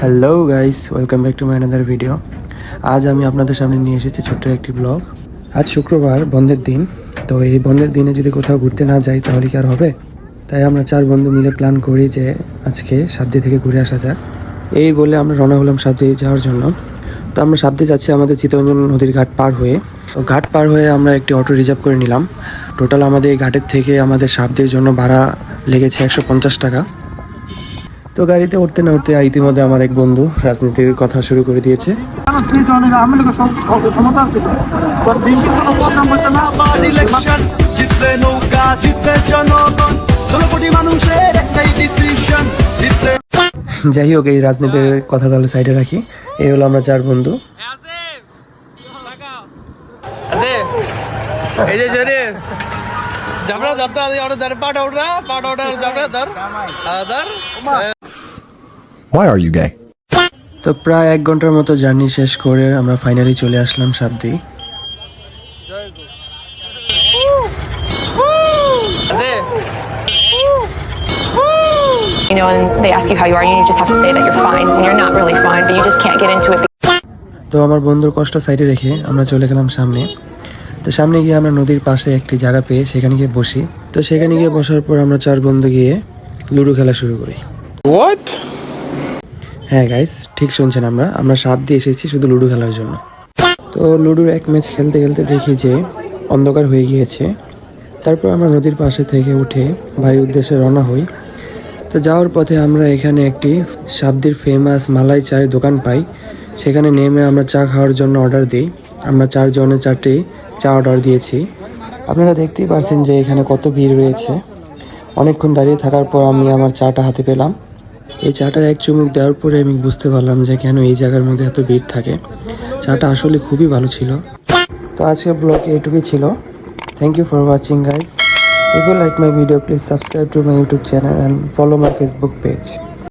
Hello guys, welcome back to my another video. আজ আমি আপনাদের সামনে নিয়ে এসেছি ছোট্ট একটি ব্লগ। আজ শুক্রবার, বন্ধের দিন। তো এই বন্ধের দিনে যদি কোথাও ঘুরতে না যাই তাহলে কি আর হবে? তাই আমরা 4 বন্ধু মিলে প্ল্যান করি যে আজকে সাবদি থেকে ঘুরে আসা যাক। এই বলে আমরা রওনা হলাম সাবদি যাওয়ার জন্য। তো আমরা সাবদি যাচ্ছি আমাদের চিত্তরঞ্জন নদীর ঘাট পার হয়ে। তো ঘাট পার হয়ে আমরা একটি অটো রিজার্ভ করে নিলাম। টোটাল আমাদের এই ঘাটের থেকে আমাদের সাবদির জন্য ভাড়া লেগেছে 150 টাকা। তো গাড়িতে উঠতে না উঠতে ইতিমধ্যে আমার এক বন্ধু রাজনীতির কথা শুরু করে দিয়েছে। যাই হোক, এই রাজনীতির কথা তাহলে সাইডে রাখি। এই হলো আমরা 4 বন্ধু। Why are you gay? তো প্রায় 1 ঘন্টার মতো জার্নি শেষ করে আমরা ফাইনালি চলে আসলাম সাবদি। You know, and they ask you how you are, and you just have to say that you're fine, and you're not really fine, but you just can't get into it. তো আমার বন্ধুর কষ্ট সাইডে রেখে আমরা চলে গেলাম সামনে। তো সামনে গিয়ে আমরা নদীর পাশে একটি জায়গা পেয়ে সেখানে গিয়ে বসি। তো সেখানে গিয়ে বসার পর আমরা 4 বন্ধু গিয়ে লুডো খেলা শুরু করি। What? হ্যাঁ গাইস, ঠিক শুনছেন, আমরা সাবদি এসেছি শুধু লুডো খেলার জন্য। তো লুডোর এক ম্যাচ খেলতে খেলতে দেখি যে অন্ধকার হয়ে গিয়েছে। তারপর আমরা নদীর পাশে থেকে উঠে বাড়ির উদ্দেশ্যে রওনা হই। তো যাওয়ার পথে আমরা এখানে একটি সাবদির ফেমাস মালাই চায়ের দোকান পাই। সেখানে নেমে আমরা চা খাওয়ার জন্য অর্ডার দিই। আমরা 4 জনে 4টি চা অর্ডার দিয়েছি। আপনারা দেখতেই পারছেন যে এখানে কত ভিড় রয়েছে। অনেকক্ষণ দাঁড়িয়ে থাকার পর আমি আমার চাটা হাতে পেলাম। এই চাটার এক চুমুক দেওয়ার পরে আমি বুঝতে পারলাম যে কেন এই জায়গার মধ্যে এত ভিড় থাকে। চাটা আসলে খুবই ভালো ছিল। তো আজকের ব্লগ এটুকুই ছিল। Thank you for watching guys. If you like my video, please subscribe to my YouTube channel and follow my Facebook page.